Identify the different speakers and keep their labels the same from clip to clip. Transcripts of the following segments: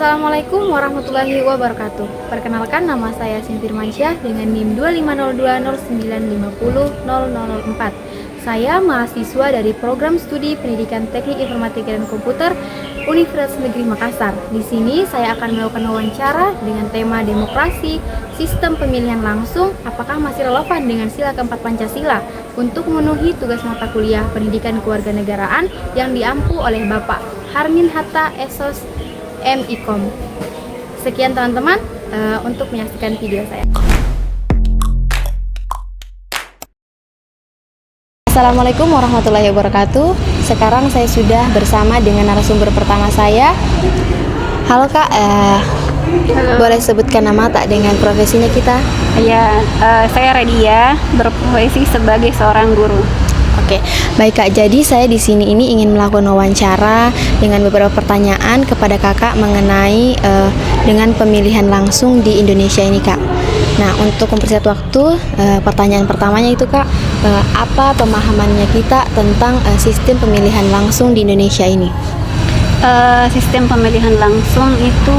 Speaker 1: Assalamualaikum warahmatullahi wabarakatuh. Perkenalkan, nama saya Sin Firmansyah dengan NIM 250209500004. Saya mahasiswa dari Program Studi Pendidikan Teknik Informatika dan Komputer Universitas Negeri Makassar. Di sini saya akan melakukan wawancara dengan tema demokrasi, sistem pemilihan langsung, apakah masih relevan dengan sila keempat Pancasila untuk memenuhi tugas mata kuliah pendidikan kewarganegaraan yang diampu oleh Bapak Harmin Hatta SOS MIKOM. Sekian teman-teman untuk menyaksikan video saya. Assalamualaikum warahmatullahi wabarakatuh. Sekarang saya sudah bersama dengan narasumber pertama saya. Halo Kak,
Speaker 2: Halo.
Speaker 1: boleh sebutkan nama tak dengan profesinya kita?
Speaker 2: Ya, saya Radia, berprofesi sebagai seorang guru.
Speaker 1: Oke, baik Kak. Jadi saya di sini ingin melakukan wawancara dengan beberapa pertanyaan kepada Kakak mengenai dengan pemilihan langsung di Indonesia ini, Kak. Nah, untuk mempersingkat waktu, pertanyaan pertamanya itu Kak, apa pemahamannya kita tentang sistem pemilihan langsung di Indonesia ini?
Speaker 2: Sistem pemilihan langsung itu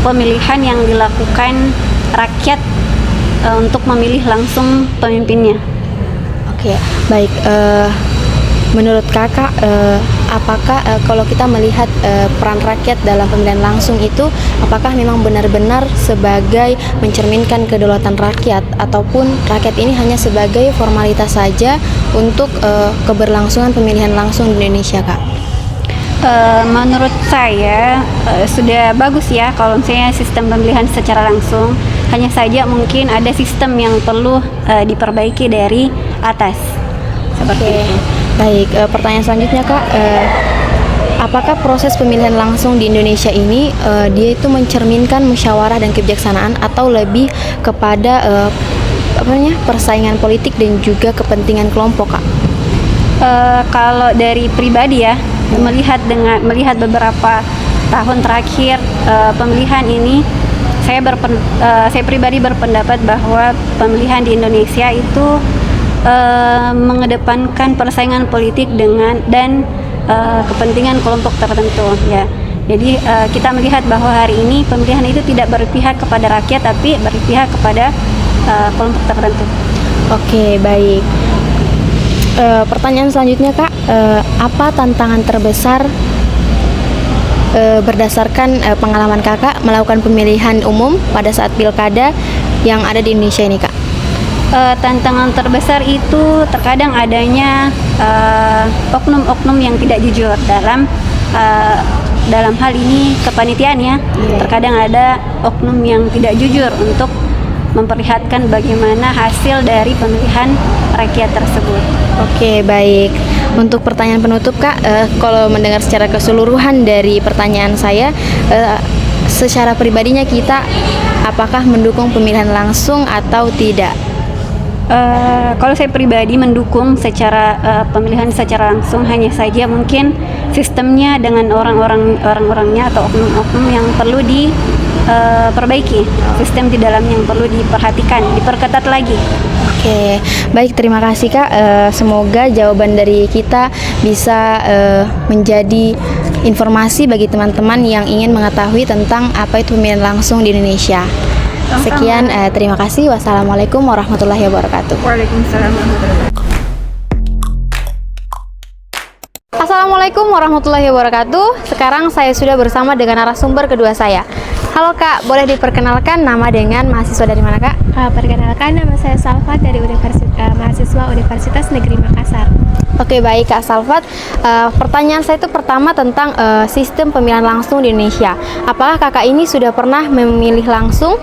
Speaker 2: pemilihan yang dilakukan rakyat untuk memilih langsung pemimpinnya.
Speaker 1: Oke, baik. Menurut Kakak, apakah kalau kita melihat peran rakyat dalam pemilihan langsung itu, apakah memang benar-benar sebagai mencerminkan kedaulatan rakyat, ataupun rakyat ini hanya sebagai formalitas saja untuk keberlangsungan pemilihan langsung di Indonesia, Kak?
Speaker 2: Menurut saya sudah bagus ya kalau misalnya sistem pemilihan secara langsung. Hanya saja mungkin ada sistem yang perlu diperbaiki dari atas. Seperti itu.
Speaker 1: Baik, pertanyaan selanjutnya Kak, apakah proses pemilihan langsung di Indonesia ini dia itu mencerminkan musyawarah dan kebijaksanaan atau lebih kepada persaingan politik dan juga kepentingan kelompok, Kak?
Speaker 2: Kalau dari pribadi ya, melihat beberapa tahun terakhir pemilihan ini, saya pribadi berpendapat bahwa pemilihan di Indonesia itu mengedepankan persaingan politik dan kepentingan kelompok tertentu ya. Jadi kita melihat bahwa hari ini pemilihan itu tidak berpihak kepada rakyat tapi berpihak kepada kelompok tertentu.
Speaker 1: Oke, baik. Pertanyaan selanjutnya Kak, apa tantangan terbesar berdasarkan pengalaman Kakak melakukan pemilihan umum pada saat pilkada yang ada di Indonesia ini, Kak?
Speaker 2: Tantangan terbesar itu terkadang adanya oknum-oknum yang tidak jujur dalam hal ini kepanitiaan ya. Terkadang ada oknum yang tidak jujur untuk memperlihatkan bagaimana hasil dari pemilihan rakyat tersebut.
Speaker 1: Oke, baik. Untuk pertanyaan penutup Kak, kalau mendengar secara keseluruhan dari pertanyaan saya, secara pribadinya kita apakah mendukung pemilihan langsung atau tidak?
Speaker 2: Kalau saya pribadi mendukung secara pemilihan secara langsung, hanya saja mungkin sistemnya dengan orang-orangnya atau oknum-oknum yang perlu diperbaiki, sistem di dalam yang perlu diperhatikan, diperketat lagi.
Speaker 1: Oke, baik, terima kasih Kak. Semoga jawaban dari kita bisa menjadi informasi bagi teman-teman yang ingin mengetahui tentang apa itu pemilihan langsung di Indonesia. Sekian, terima kasih. Wassalamualaikum warahmatullahi wabarakatuh.
Speaker 2: Waalaikumsalam warahmatullahi wabarakatuh.
Speaker 1: Assalamualaikum warahmatullahi wabarakatuh. Sekarang saya sudah bersama dengan narasumber kedua saya. Halo Kak, boleh diperkenalkan nama dengan mahasiswa dari mana Kak?
Speaker 3: Perkenalkan, nama saya Salvat dari mahasiswa Universitas Negeri Makassar.
Speaker 1: Oke, baik Kak Salvat. Pertanyaan saya itu pertama tentang sistem pemilihan langsung di Indonesia. Apakah Kakak ini sudah pernah memilih langsung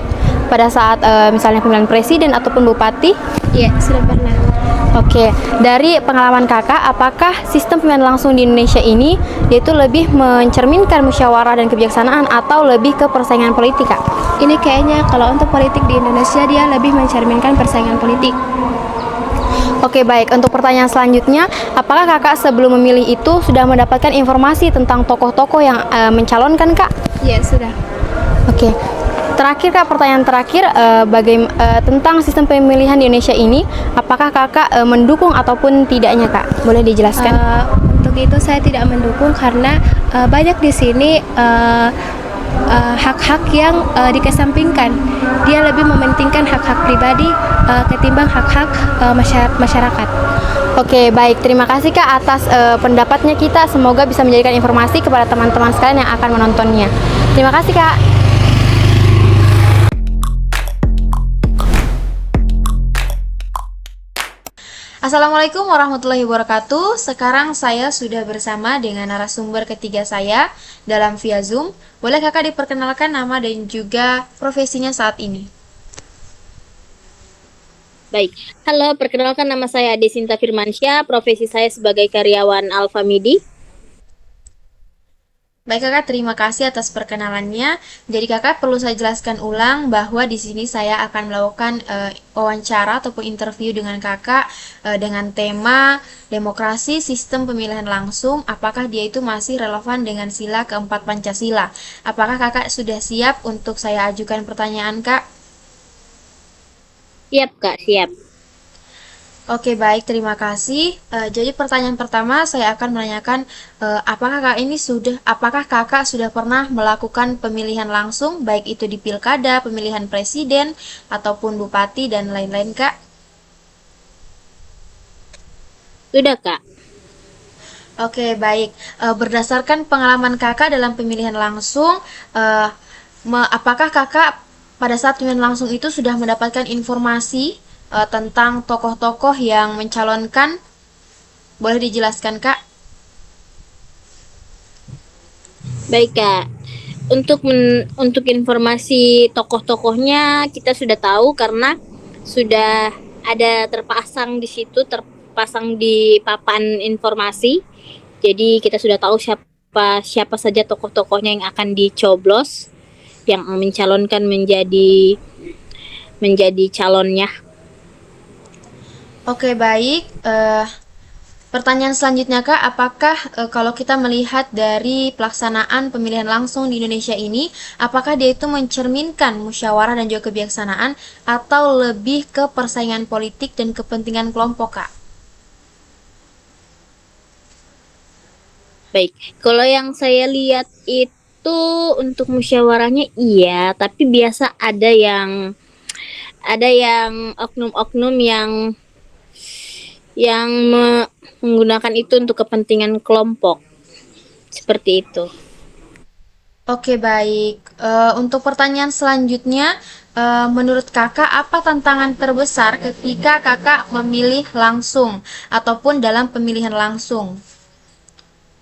Speaker 1: pada saat misalnya pemilihan presiden ataupun bupati?
Speaker 3: Iya, sudah pernah.
Speaker 1: Oke, dari pengalaman Kakak, apakah sistem pemilihan langsung di Indonesia ini yaitu lebih mencerminkan musyawarah dan kebijaksanaan atau lebih ke persaingan politik, Kak?
Speaker 3: Ini kayaknya kalau untuk politik di Indonesia dia lebih mencerminkan persaingan politik.
Speaker 1: Oke, baik. Untuk pertanyaan selanjutnya, apakah Kakak sebelum memilih itu sudah mendapatkan informasi tentang tokoh-tokoh yang mencalonkan, Kak?
Speaker 3: Iya, sudah.
Speaker 1: Oke. Terakhir Kak, pertanyaan terakhir tentang sistem pemilihan di Indonesia ini, apakah Kakak mendukung ataupun tidaknya Kak? Boleh dijelaskan?
Speaker 3: Untuk itu saya tidak mendukung karena banyak di sini hak-hak yang dikesampingkan. Dia lebih mementingkan hak-hak pribadi ketimbang hak-hak masyarakat.
Speaker 1: Oke, baik. Terima kasih Kak atas pendapatnya kita. Semoga bisa menjadikan informasi kepada teman-teman sekalian yang akan menontonnya. Terima kasih Kak. Assalamualaikum warahmatullahi wabarakatuh. Sekarang saya sudah bersama dengan narasumber ketiga saya dalam via Zoom. Boleh Kakak diperkenalkan nama dan juga profesinya saat ini?
Speaker 4: Baik, halo, perkenalkan nama saya Desinta Firmansyah, profesi saya sebagai karyawan Alfamidi.
Speaker 1: Baik Kakak, terima kasih atas perkenalannya. Jadi Kakak perlu saya jelaskan ulang bahwa di sini saya akan melakukan wawancara ataupun interview dengan Kakak dengan tema demokrasi sistem pemilihan langsung. Apakah dia itu masih relevan dengan sila keempat Pancasila? Apakah Kakak sudah siap untuk saya ajukan pertanyaan Kak?
Speaker 4: Siap Kak, siap.
Speaker 1: Oke, baik, terima kasih. Jadi pertanyaan pertama saya akan menanyakan apakah Kakak sudah pernah melakukan pemilihan langsung baik itu di pilkada, pemilihan presiden ataupun bupati dan lain-lain, Kak?
Speaker 4: Sudah Kak.
Speaker 1: Oke, baik. Berdasarkan pengalaman Kakak dalam pemilihan langsung, apakah Kakak pada saat pemilihan langsung itu sudah mendapatkan informasi tentang tokoh-tokoh yang mencalonkan? Boleh dijelaskan, Kak?
Speaker 4: Baik Kak. Untuk informasi tokoh-tokohnya kita sudah tahu karena sudah ada terpasang di situ, terpasang di papan informasi. Jadi kita sudah tahu siapa saja tokoh-tokohnya yang akan dicoblos, yang mencalonkan menjadi calonnya.
Speaker 1: Oke, baik. Pertanyaan selanjutnya, Kak, apakah kalau kita melihat dari pelaksanaan pemilihan langsung di Indonesia ini, apakah dia itu mencerminkan musyawarah dan juga kebijaksanaan atau lebih ke persaingan politik dan kepentingan kelompok, Kak?
Speaker 4: Baik, kalau yang saya lihat itu untuk musyawarahnya iya, tapi biasa ada yang oknum-oknum yang menggunakan itu untuk kepentingan kelompok. Seperti itu.
Speaker 1: Oke, baik. Untuk pertanyaan selanjutnya, menurut Kakak apa tantangan terbesar ketika Kakak memilih langsung ataupun dalam pemilihan langsung?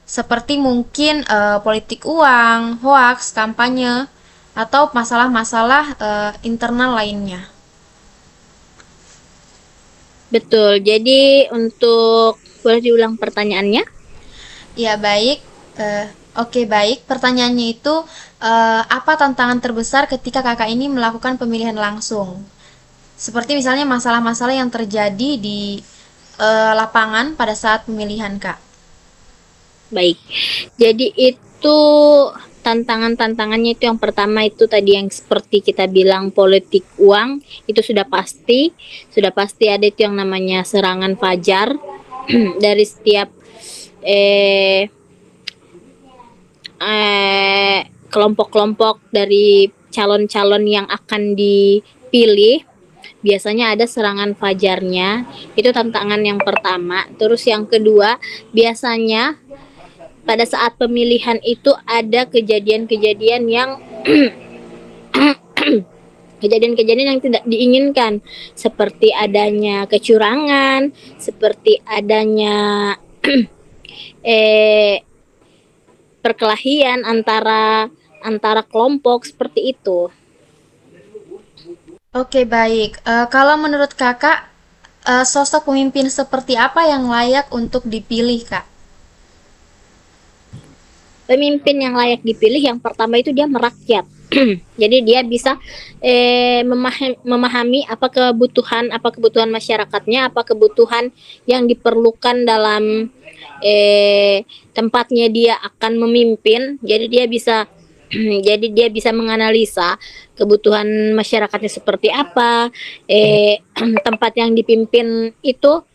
Speaker 1: Seperti mungkin politik uang, hoaks, kampanye, atau masalah-masalah internal lainnya.
Speaker 4: Betul. Jadi boleh diulang pertanyaannya?
Speaker 1: Ya, baik. Oke, baik. Pertanyaannya itu apa tantangan terbesar ketika Kakak ini melakukan pemilihan langsung? Seperti misalnya masalah-masalah yang terjadi di lapangan pada saat pemilihan, Kak.
Speaker 4: Baik. Jadi itu tantangannya itu yang pertama itu tadi yang seperti kita bilang politik uang, itu sudah pasti ada itu yang namanya serangan fajar dari setiap kelompok-kelompok dari calon-calon yang akan dipilih. Biasanya ada serangan fajarnya, itu tantangan yang pertama. Terus yang kedua, biasanya pada saat pemilihan itu ada kejadian-kejadian yang tidak diinginkan, seperti adanya kecurangan, seperti adanya perkelahian antara kelompok, seperti itu.
Speaker 1: Oke, baik. Kalau menurut Kakak, sosok pemimpin seperti apa yang layak untuk dipilih, Kak?
Speaker 4: Pemimpin yang layak dipilih yang pertama itu dia merakyat. Jadi dia bisa memahami apa kebutuhan masyarakatnya, apa kebutuhan yang diperlukan dalam tempatnya dia akan memimpin. Jadi dia bisa menganalisa kebutuhan masyarakatnya seperti apa, tempat yang dipimpin itu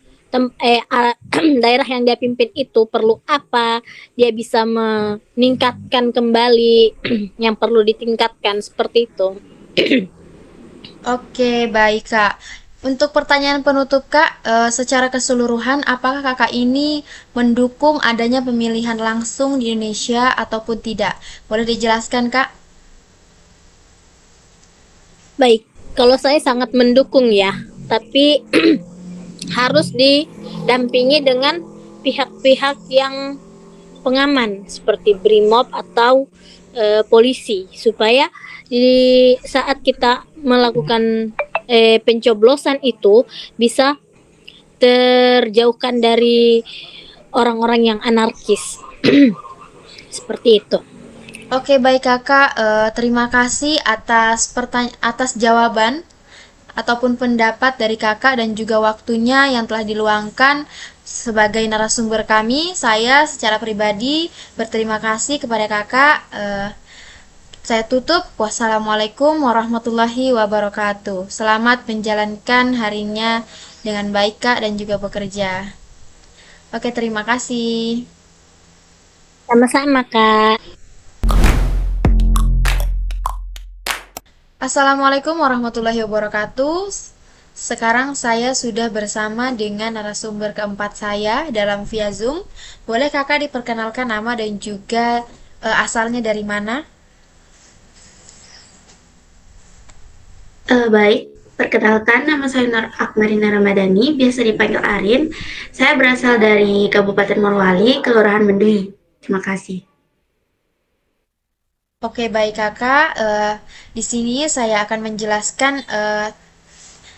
Speaker 4: daerah yang dia pimpin itu perlu apa, dia bisa meningkatkan kembali yang perlu ditingkatkan seperti itu.
Speaker 1: Oke, baik Kak. Untuk pertanyaan penutup Kak, secara keseluruhan apakah Kakak ini mendukung adanya pemilihan langsung di Indonesia ataupun tidak? Boleh dijelaskan Kak?
Speaker 4: Baik, kalau saya sangat mendukung ya, tapi harus didampingi dengan pihak-pihak yang pengaman seperti BRIMOB atau polisi, supaya di saat kita melakukan pencoblosan itu bisa terjauhkan dari orang-orang yang anarkis. Seperti itu.
Speaker 1: Oke, baik Kakak. Terima kasih atas jawaban ataupun pendapat dari Kakak dan juga waktunya yang telah diluangkan sebagai narasumber kami. Saya secara pribadi berterima kasih kepada Kakak. Saya tutup. Wassalamualaikum warahmatullahi wabarakatuh. Selamat menjalankan harinya dengan baik Kak dan juga bekerja. Oke, terima kasih.
Speaker 4: Sama-sama, Kak.
Speaker 1: Assalamualaikum warahmatullahi wabarakatuh. Sekarang saya sudah bersama dengan narasumber keempat saya dalam via Zoom. Boleh Kakak diperkenalkan nama dan juga asalnya dari mana?
Speaker 5: Baik, perkenalkan nama saya Nur Akmarina Ramadhani, biasa dipanggil Arin. Saya berasal dari Kabupaten Morowali, Kelurahan Mendui. Terima kasih.
Speaker 1: Oke, baik Kakak. Di sini saya akan menjelaskan,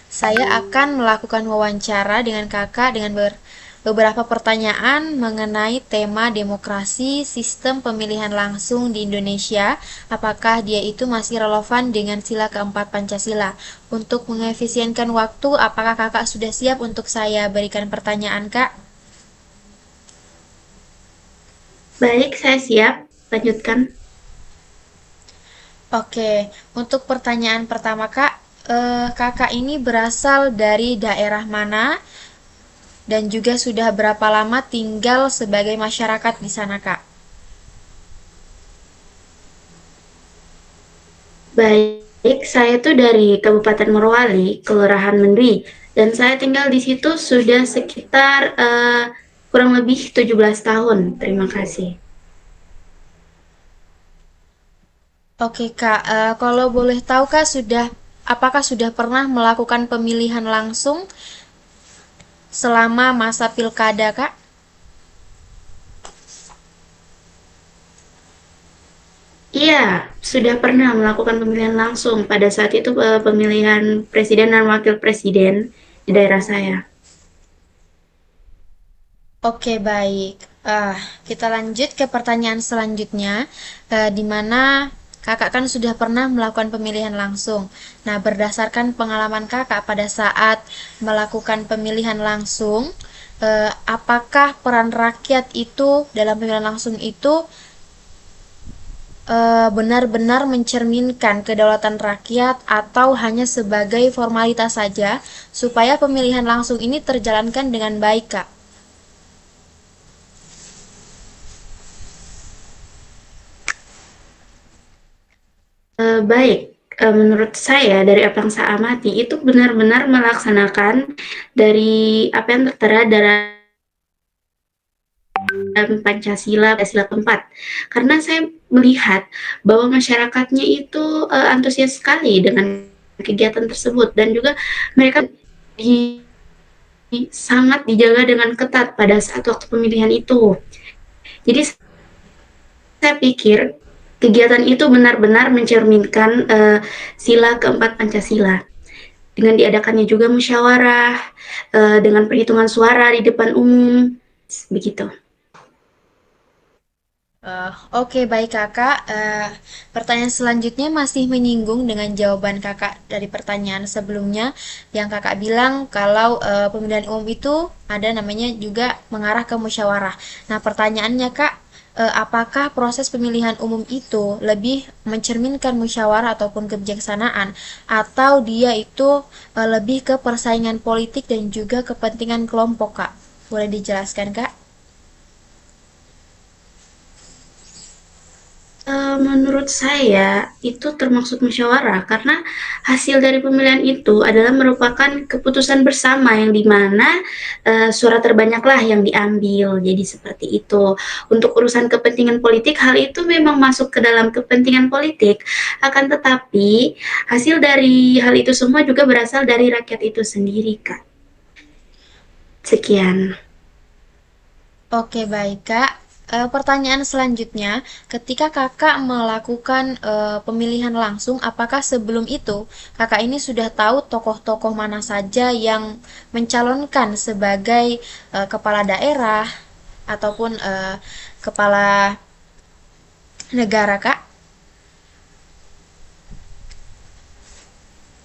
Speaker 1: saya akan melakukan wawancara dengan Kakak dengan beberapa pertanyaan mengenai tema demokrasi sistem pemilihan langsung di Indonesia. Apakah dia itu masih relevan dengan sila keempat Pancasila? Untuk mengefisienkan waktu, apakah Kakak sudah siap untuk saya berikan pertanyaan, Kak?
Speaker 5: Baik, saya siap. Lanjutkan.
Speaker 1: Oke, untuk pertanyaan pertama Kak, Kakak ini berasal dari daerah mana dan juga sudah berapa lama tinggal sebagai masyarakat di sana Kak?
Speaker 5: Baik, saya tuh dari Kabupaten Morowali, Kelurahan Mendui, dan saya tinggal di situ sudah sekitar kurang lebih 17 tahun. Terima kasih.
Speaker 1: Oke Kak, kalau boleh tahu Kak apakah sudah pernah melakukan pemilihan langsung selama masa pilkada Kak?
Speaker 5: Iya, sudah pernah melakukan pemilihan langsung pada saat itu pemilihan presiden dan wakil presiden di daerah saya.
Speaker 1: Oke, baik. Kita lanjut ke pertanyaan selanjutnya, di mana kakak kan sudah pernah melakukan pemilihan langsung. Nah, berdasarkan pengalaman kakak pada saat melakukan pemilihan langsung, apakah peran rakyat itu dalam pemilihan langsung itu benar-benar mencerminkan kedaulatan rakyat atau hanya sebagai formalitas saja supaya pemilihan langsung ini terjalankan dengan baik, Kak?
Speaker 5: Baik, menurut saya dari apa yang saya amati itu benar-benar melaksanakan dari apa yang tertera dalam Pancasila, Pancasila keempat. Karena saya melihat bahwa masyarakatnya itu antusias sekali dengan kegiatan tersebut dan juga mereka sangat dijaga dengan ketat pada saat waktu pemilihan itu. Jadi saya pikir kegiatan itu benar-benar mencerminkan sila keempat Pancasila. Dengan diadakannya juga musyawarah, dengan perhitungan suara di depan umum, begitu.
Speaker 1: Oke, baik kakak. Pertanyaan selanjutnya masih menyinggung dengan jawaban kakak dari pertanyaan sebelumnya yang kakak bilang kalau pemilihan umum itu ada namanya juga mengarah ke musyawarah. Nah, pertanyaannya kak,
Speaker 3: apakah proses pemilihan umum itu lebih mencerminkan musyawarah ataupun kebijaksanaan, atau dia itu lebih ke persaingan politik dan juga kepentingan kelompok, Kak? Boleh dijelaskan, Kak?
Speaker 5: Menurut saya itu termaksud musyawarah karena hasil dari pemilihan itu adalah merupakan keputusan bersama yang dimana suara terbanyaklah yang diambil. Jadi seperti itu. Untuk urusan kepentingan politik, hal itu memang masuk ke dalam kepentingan politik. Akan tetapi hasil dari hal itu semua juga berasal dari rakyat itu sendiri, Kak. Sekian.
Speaker 3: Oke, baik, Kak. Pertanyaan selanjutnya, ketika Kakak melakukan pemilihan langsung, apakah sebelum itu Kakak ini sudah tahu tokoh-tokoh mana saja yang mencalonkan sebagai kepala daerah ataupun kepala negara, Kak?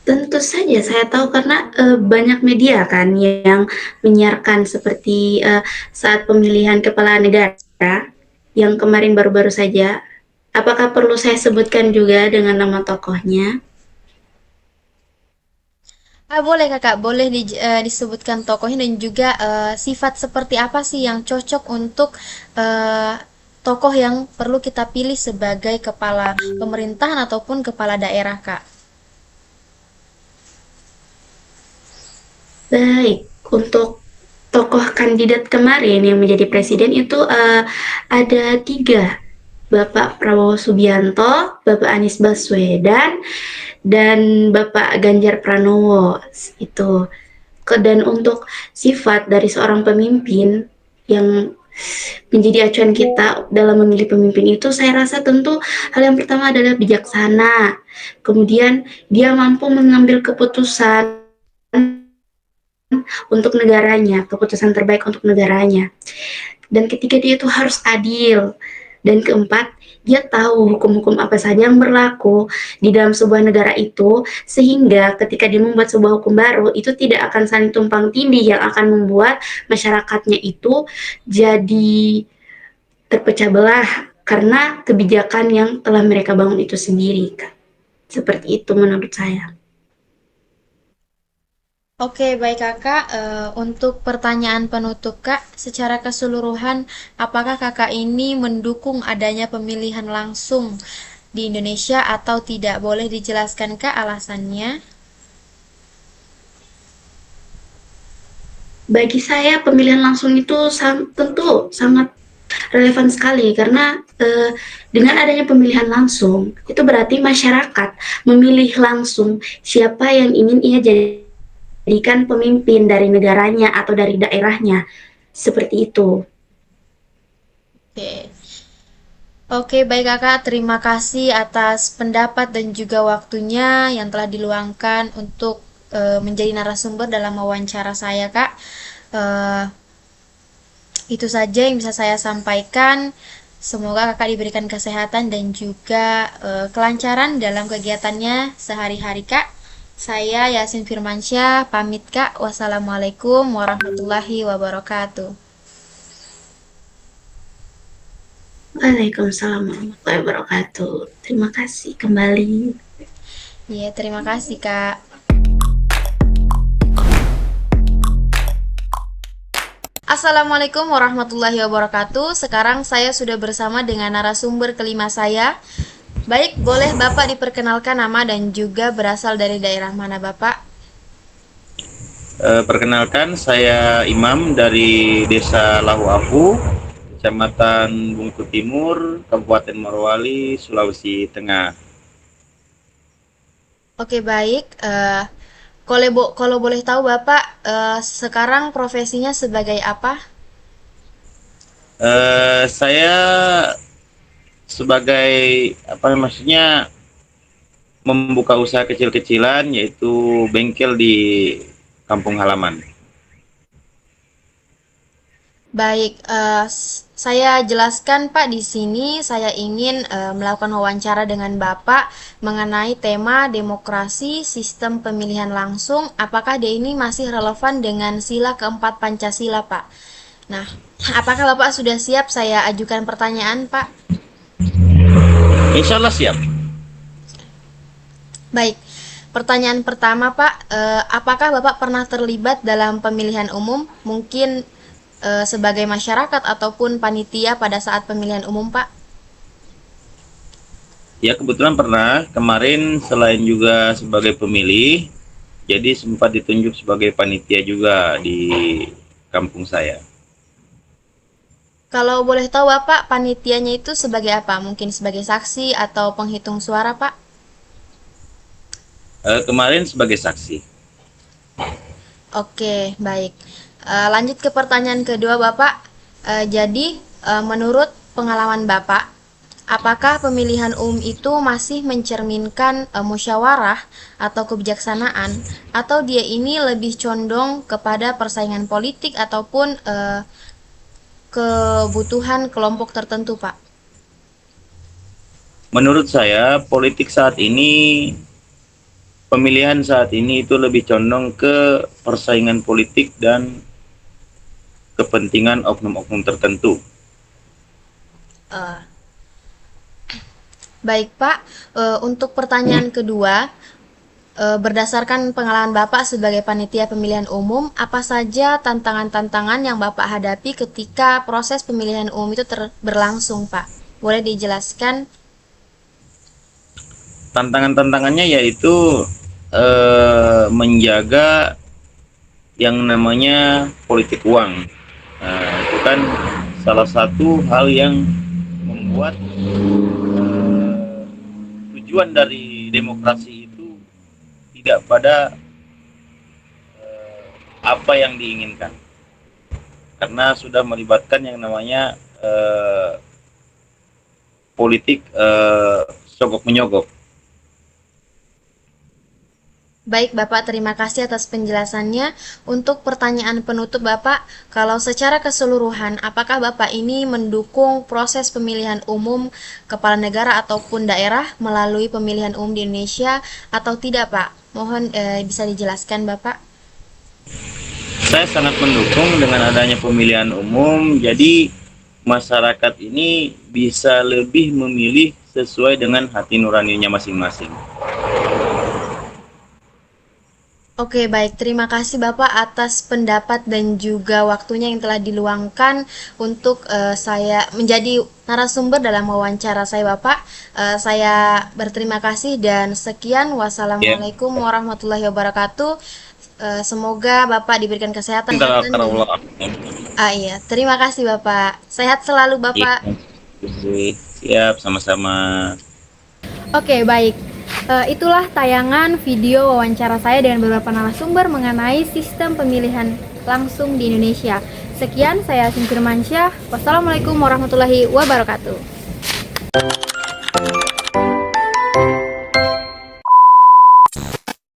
Speaker 5: Tentu saja saya tahu karena banyak media kan yang menyiarkan seperti saat pemilihan kepala negara yang kemarin baru-baru saja. Apakah perlu saya sebutkan juga dengan nama tokohnya?
Speaker 3: Boleh Kakak, boleh disebutkan tokohnya dan juga sifat seperti apa sih yang cocok untuk eh, tokoh yang perlu kita pilih sebagai kepala pemerintahan ataupun kepala daerah, Kak.
Speaker 5: Baik, untuk tokoh kandidat kemarin yang menjadi presiden itu ada tiga, Bapak Prabowo Subianto, Bapak Anies Baswedan, dan Bapak Ganjar Pranowo. Itu. Dan untuk sifat dari seorang pemimpin yang menjadi acuan kita dalam memilih pemimpin itu, saya rasa tentu hal yang pertama adalah bijaksana. Kemudian dia mampu mengambil keputusan untuk negaranya, keputusan terbaik untuk negaranya. Dan ketiga, dia itu harus adil. Dan keempat, dia tahu hukum-hukum apa saja yang berlaku di dalam sebuah negara itu, sehingga ketika dia membuat sebuah hukum baru, itu tidak akan saling tumpang tindih yang akan membuat masyarakatnya itu jadi terpecah belah karena kebijakan yang telah mereka bangun itu sendiri. Seperti itu menurut saya.
Speaker 3: Oke, baik Kakak. Untuk pertanyaan penutup Kak, secara keseluruhan, apakah Kakak ini mendukung adanya pemilihan langsung di Indonesia atau tidak? Boleh dijelaskan Kak alasannya?
Speaker 5: Bagi saya pemilihan langsung itu tentu sangat relevan sekali karena dengan adanya pemilihan langsung itu berarti masyarakat memilih langsung siapa yang ingin ia jadikan pemimpin dari negaranya atau dari daerahnya, seperti itu.
Speaker 3: Oke. Oke, baik Kakak. Terima kasih atas pendapat dan juga waktunya yang telah diluangkan untuk menjadi narasumber dalam wawancara saya, Kak. Eh, itu saja yang bisa saya sampaikan. Semoga Kakak diberikan kesehatan dan juga kelancaran dalam kegiatannya sehari-hari, Kak. Saya Yasin Firmansyah, pamit, Kak. Wassalamualaikum warahmatullahi wabarakatuh.
Speaker 5: Waalaikumsalam warahmatullahi wabarakatuh. Terima kasih kembali.
Speaker 3: Iya, terima kasih, Kak. Assalamualaikum warahmatullahi wabarakatuh. Sekarang saya sudah bersama dengan narasumber kelima saya. Baik, boleh Bapak diperkenalkan nama dan juga berasal dari daerah mana Bapak?
Speaker 6: Perkenalkan, saya Imam dari Desa Lahuapu, Kecamatan Bungku Timur, Kabupaten Morowali, Sulawesi Tengah.
Speaker 3: Oke, baik. Kalau boleh tahu Bapak sekarang profesinya sebagai apa?
Speaker 6: Saya sebagai maksudnya membuka usaha kecil-kecilan, yaitu bengkel di kampung halaman.
Speaker 3: Baik, saya jelaskan Pak di sini saya ingin melakukan wawancara dengan Bapak mengenai tema demokrasi sistem pemilihan langsung. Apakah dia ini masih relevan dengan sila keempat Pancasila, Pak? Nah, apakah Bapak sudah siap saya ajukan pertanyaan, Pak?
Speaker 6: Insya Allah siap.
Speaker 3: Baik. Pertanyaan pertama, Pak, apakah Bapak pernah terlibat dalam pemilihan umum? Mungkin sebagai masyarakat ataupun panitia pada saat pemilihan umum, Pak?
Speaker 6: Ya, kebetulan pernah. Kemarin selain juga sebagai pemilih, jadi sempat ditunjuk sebagai panitia juga di kampung saya.
Speaker 3: Kalau boleh tahu Bapak, panitianya itu sebagai apa? Mungkin sebagai saksi atau penghitung suara, Pak?
Speaker 6: Kemarin sebagai saksi.
Speaker 3: Oke, baik. Lanjut ke pertanyaan kedua, Bapak. Jadi, menurut pengalaman Bapak, apakah pemilihan umum itu masih mencerminkan musyawarah atau kebijaksanaan, atau dia ini lebih condong kepada persaingan politik ataupun kebutuhan kelompok tertentu, Pak?
Speaker 6: Menurut saya, pemilihan saat ini itu lebih condong ke persaingan politik dan kepentingan oknum-oknum tertentu.
Speaker 3: Eh, Baik, Pak. Untuk pertanyaan kedua, berdasarkan pengalaman Bapak sebagai panitia pemilihan umum, apa saja tantangan-tantangan yang Bapak hadapi ketika proses pemilihan umum itu berlangsung, Pak? Boleh dijelaskan?
Speaker 6: Tantangan-tantangannya yaitu menjaga yang namanya politik uang. Itu kan salah satu hal yang membuat tujuan dari demokrasi itu tidak pada apa yang diinginkan, karena sudah melibatkan yang namanya politik sogok menyogok.
Speaker 3: Baik, Bapak, terima kasih atas penjelasannya. Untuk pertanyaan penutup Bapak, kalau secara keseluruhan, apakah Bapak ini mendukung proses pemilihan umum kepala negara ataupun daerah melalui pemilihan umum di Indonesia atau tidak, Pak? Mohon bisa dijelaskan, Bapak.
Speaker 6: Saya sangat mendukung dengan adanya pemilihan umum, jadi masyarakat ini bisa lebih memilih sesuai dengan hati nuraninya masing-masing.
Speaker 3: Oke, baik. Terima kasih Bapak atas pendapat dan juga waktunya yang telah diluangkan untuk saya menjadi narasumber dalam wawancara saya, Bapak. Saya berterima kasih dan sekian. Wassalamualaikum warahmatullahi wabarakatuh. Semoga Bapak diberikan kesehatan. Iya, terima kasih Bapak. Sehat selalu Bapak.
Speaker 6: Siap, sama-sama.
Speaker 1: Oke, baik. Itulah tayangan video wawancara saya dengan beberapa narasumber mengenai sistem pemilihan langsung di Indonesia. Sekian, saya Sinfirmansyah. Wassalamualaikum warahmatullahi wabarakatuh.